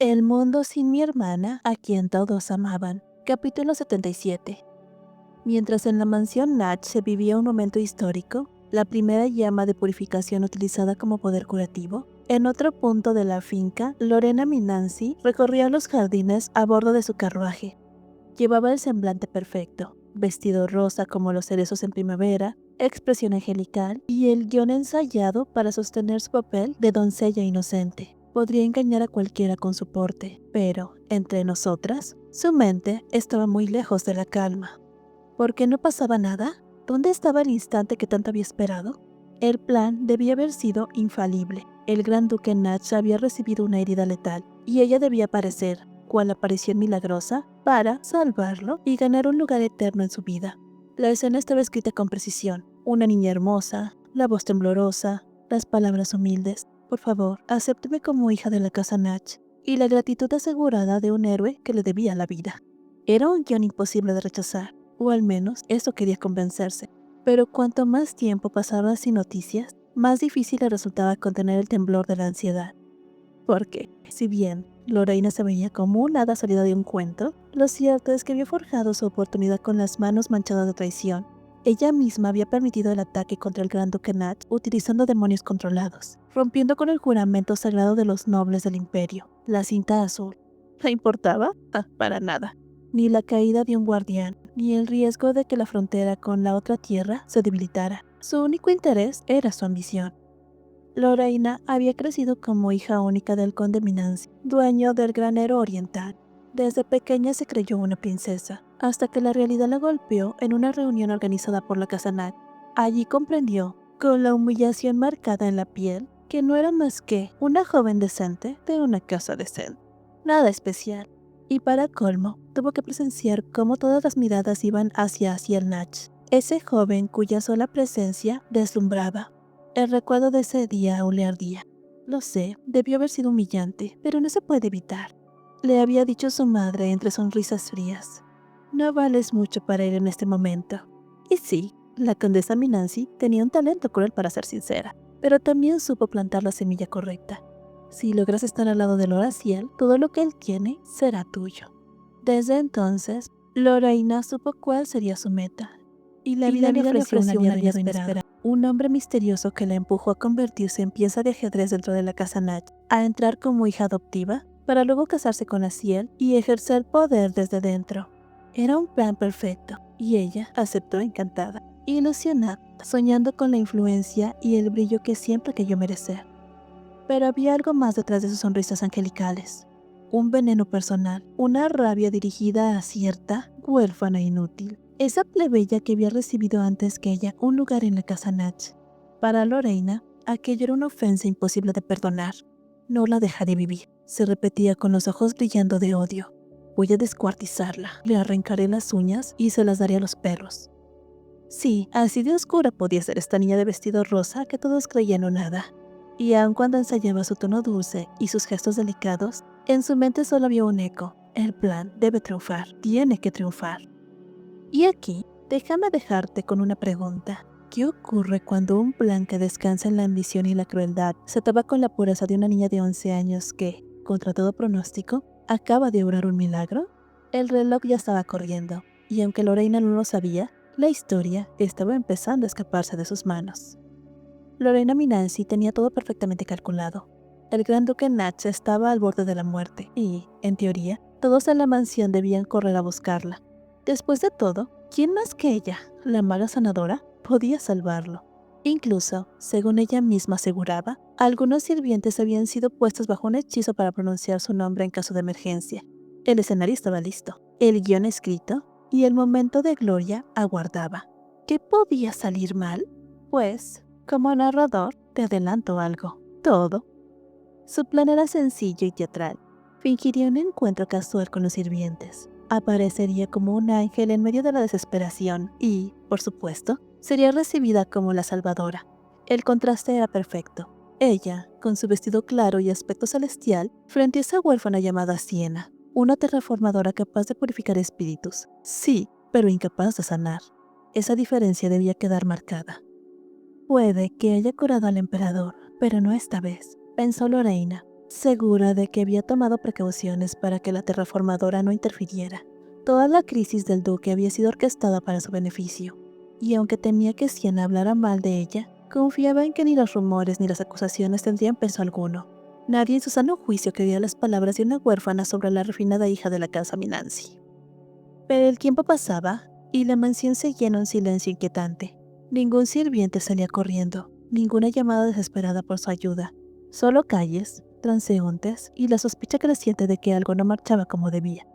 El mundo sin mi hermana, a quien todos amaban. Capítulo 77. Mientras en la mansión Natch se vivía un momento histórico, la primera llama de purificación utilizada como poder curativo, en otro punto de la finca, Lorena Minanzi recorría los jardines a bordo de su carruaje. Llevaba el semblante perfecto, vestido rosa como los cerezos en primavera, expresión angelical y el guión ensayado para sostener su papel de doncella inocente. Podría engañar a cualquiera con su porte, pero, entre nosotras, su mente estaba muy lejos de la calma. ¿Por qué no pasaba nada? ¿Dónde estaba el instante que tanto había esperado? El plan debía haber sido infalible. El gran duque Natch había recibido una herida letal, y ella debía aparecer, cual aparición milagrosa, para salvarlo y ganar un lugar eterno en su vida. La escena estaba escrita con precisión. Una niña hermosa, la voz temblorosa, las palabras humildes. Por favor, acépteme como hija de la casa Natch, y la gratitud asegurada de un héroe que le debía la vida. Era un guión imposible de rechazar, o al menos eso quería convencerse. Pero cuanto más tiempo pasaba sin noticias, más difícil le resultaba contener el temblor de la ansiedad. Porque, si bien Lorena se veía como un hada salida de un cuento, lo cierto es que había forjado su oportunidad con las manos manchadas de traición. Ella misma había permitido el ataque contra el gran duque Natch utilizando demonios controlados, rompiendo con el juramento sagrado de los nobles del imperio, la cinta azul. ¿Le importaba? Para nada. Ni la caída de un guardián, ni el riesgo de que la frontera con la otra tierra se debilitara. Su único interés era su ambición. Lorena había crecido como hija única del conde Minanzi, dueño del granero oriental. Desde pequeña se creyó una princesa, hasta que la realidad la golpeó en una reunión organizada por la casa Natch. Allí comprendió, con la humillación marcada en la piel, que no era más que una joven decente de una casa decente. Nada especial. Y para colmo, tuvo que presenciar cómo todas las miradas iban hacia el Natch, ese joven cuya sola presencia deslumbraba. El recuerdo de ese día aún le ardía. Lo sé, debió haber sido humillante, pero no se puede evitar. Le había dicho su madre entre sonrisas frías. No vales mucho para él en este momento. Y sí, la condesa Minanzi tenía un talento cruel para ser sincera, pero también supo plantar la semilla correcta. Si logras estar al lado de Loraciel, todo lo que él tiene será tuyo. Desde entonces, Lorena supo cuál sería su meta. Y la vida le ofreció un aliado inesperado. Un hombre misterioso que la empujó a convertirse en pieza de ajedrez dentro de la casa Natch, a entrar como hija adoptiva, para luego casarse con Aziel y ejercer poder desde dentro. Era un plan perfecto, y ella aceptó encantada, ilusionada, soñando con la influencia y el brillo que siempre creyó merecer. Pero había algo más detrás de sus sonrisas angelicales. Un veneno personal, una rabia dirigida a cierta huérfana inútil. Esa plebeya que había recibido antes que ella un lugar en la casa Natch. Para Lorena, aquello era una ofensa imposible de perdonar. No la dejaré vivir, se repetía con los ojos brillando de odio. Voy a descuartizarla, le arrancaré las uñas y se las daré a los perros. Sí, así de oscura podía ser esta niña de vestido rosa que todos creían o nada. Y aun cuando ensayaba su tono dulce y sus gestos delicados, en su mente solo había un eco. El plan debe triunfar, tiene que triunfar. Y aquí, déjame dejarte con una pregunta. ¿Qué ocurre cuando un plan que descansa en la ambición y la crueldad se tapa con la pureza de una niña de 11 años que, contra todo pronóstico, acaba de obrar un milagro? El reloj ya estaba corriendo, y aunque Lorena no lo sabía, la historia estaba empezando a escaparse de sus manos. Lorena Minanzi tenía todo perfectamente calculado. El gran duque Natch estaba al borde de la muerte y, en teoría, todos en la mansión debían correr a buscarla. Después de todo, ¿quién más que ella, la maga sanadora, podía salvarlo? Incluso, según ella misma aseguraba, algunos sirvientes habían sido puestos bajo un hechizo para pronunciar su nombre en caso de emergencia. El escenario estaba listo, el guión escrito, y el momento de gloria aguardaba. ¿Qué podía salir mal? Pues, como narrador, te adelanto algo. Todo. Su plan era sencillo y teatral. Fingiría un encuentro casual con los sirvientes. Aparecería como un ángel en medio de la desesperación y, por supuesto, sería recibida como la salvadora. El contraste era perfecto. Ella, con su vestido claro y aspecto celestial, frente a esa huérfana llamada Siena, una terraformadora capaz de purificar espíritus. Sí, pero incapaz de sanar. Esa diferencia debía quedar marcada. Puede que haya curado al emperador, pero no esta vez, pensó Lorena. segura de que había tomado precauciones para que la terraformadora no interfiriera. Toda la crisis del duque había sido orquestada para su beneficio, y aunque temía que Siena hablara mal de ella, confiaba en que ni los rumores ni las acusaciones tendrían peso alguno. Nadie en su sano juicio creía las palabras de una huérfana sobre la refinada hija de la casa Minanzi. Pero el tiempo pasaba, y la mansión seguía en un silencio inquietante. Ningún sirviente salía corriendo, ninguna llamada desesperada por su ayuda. Solo calles, transeúntes y la sospecha creciente de que algo no marchaba como debía.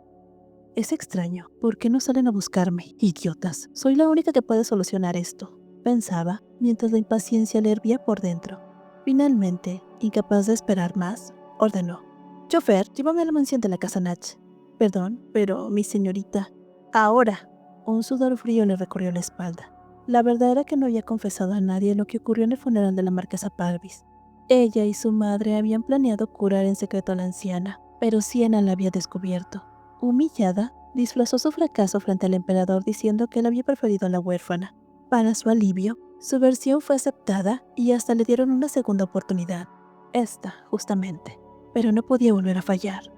Es extraño, ¿por qué no salen a buscarme? Idiotas, soy la única que puede solucionar esto, pensaba, mientras la impaciencia le hervía por dentro. Finalmente, incapaz de esperar más, ordenó: «Chofer, llévame a la mansión de la casa Natch». «Perdón, pero mi señorita...» «Ahora». Un sudor frío le recorrió la espalda. La verdad era que no había confesado a nadie lo que ocurrió en el funeral de la marquesa Parvis. Ella y su madre habían planeado curar en secreto a la anciana, pero Siena la había descubierto. Humillada, disfrazó su fracaso frente al emperador diciendo que él había preferido a la huérfana. Para su alivio, su versión fue aceptada y hasta le dieron una segunda oportunidad. Esta, justamente. Pero no podía volver a fallar.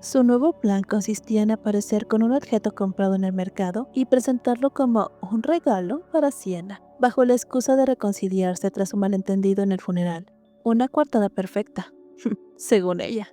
Su nuevo plan consistía en aparecer con un objeto comprado en el mercado y presentarlo como un regalo para Siena, bajo la excusa de reconciliarse tras un malentendido en el funeral. Una coartada perfecta, según ella.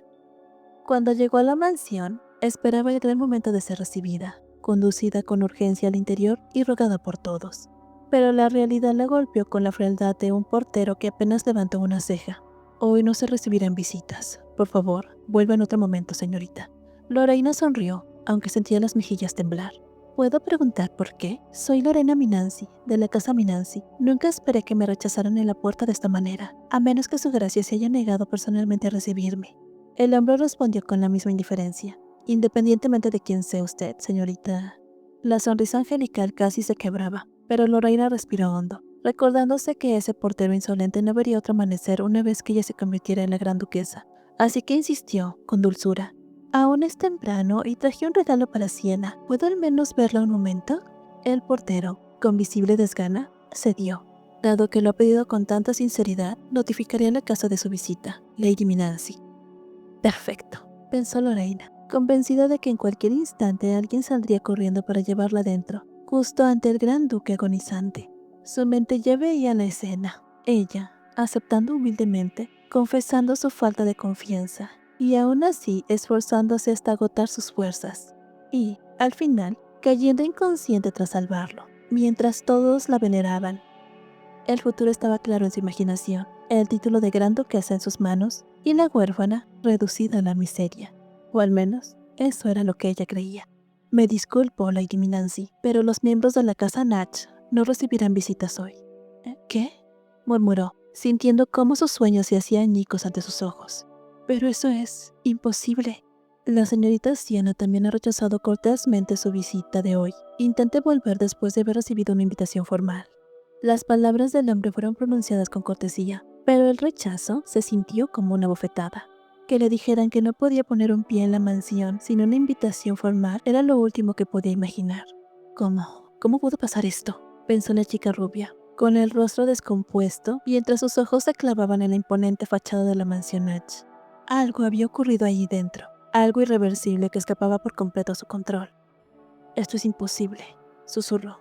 Cuando llegó a la mansión, esperaba el gran momento de ser recibida, conducida con urgencia al interior y rogada por todos. Pero la realidad la golpeó con la frialdad de un portero que apenas levantó una ceja. «Hoy no se recibirán visitas. Por favor, vuelva en otro momento, señorita». Lorena sonrió, aunque sentía las mejillas temblar. «¿Puedo preguntar por qué? Soy Lorena Minanzi, de la casa Minanzi. Nunca esperé que me rechazaran en la puerta de esta manera, a menos que su gracia se haya negado personalmente a recibirme». El hombre respondió con la misma indiferencia. «Independientemente de quién sea usted, señorita». La sonrisa angelical casi se quebraba, pero Lorena respiró hondo, recordándose que ese portero insolente no vería otro amanecer una vez que ella se convirtiera en la gran duquesa. Así que insistió, con dulzura: «Aún es temprano y traje un regalo para Siena. ¿Puedo al menos verla un momento?» El portero, con visible desgana, cedió. Dado que lo ha pedido con tanta sinceridad, notificaría la casa de su visita, Lady Minanzi. «Perfecto», pensó Lorena, convencida de que en cualquier instante alguien saldría corriendo para llevarla dentro, justo ante el gran duque agonizante. Su mente ya veía la escena, ella, aceptando humildemente, confesando su falta de confianza, y aún así esforzándose hasta agotar sus fuerzas, y, al final, cayendo inconsciente tras salvarlo, mientras todos la veneraban. El futuro estaba claro en su imaginación, el título de gran duquesa en sus manos y la huérfana reducida a la miseria. O al menos, eso era lo que ella creía. «Me disculpo, Lady Minanzi, pero los miembros de la casa Natch no recibirán visitas hoy». «¿Qué?», murmuró, sintiendo cómo sus sueños se hacían añicos ante sus ojos. «Pero eso es imposible». La señorita Siena también ha rechazado cortésmente su visita de hoy. Intenté volver después de haber recibido una invitación formal. Las palabras del hombre fueron pronunciadas con cortesía, pero el rechazo se sintió como una bofetada. Que le dijeran que no podía poner un pie en la mansión sin una invitación formal era lo último que podía imaginar. ¿Cómo pudo pasar esto?», pensó la chica rubia, con el rostro descompuesto mientras sus ojos se clavaban en la imponente fachada de la mansión Natch. Algo había ocurrido allí dentro, algo irreversible que escapaba por completo a su control. «Esto es imposible», susurró.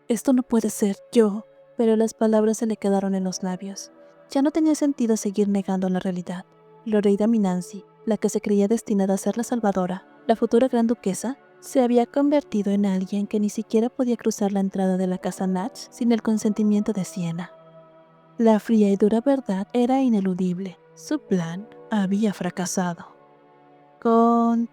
«Esto no puede ser yo». Pero las palabras se le quedaron en los labios. Ya no tenía sentido seguir negando la realidad. Lorena Minanzi, la que se creía destinada a ser la salvadora, la futura gran duquesa, se había convertido en alguien que ni siquiera podía cruzar la entrada de la casa Natch sin el consentimiento de Siena. La fría y dura verdad era ineludible. Su plan había fracasado. Continuará.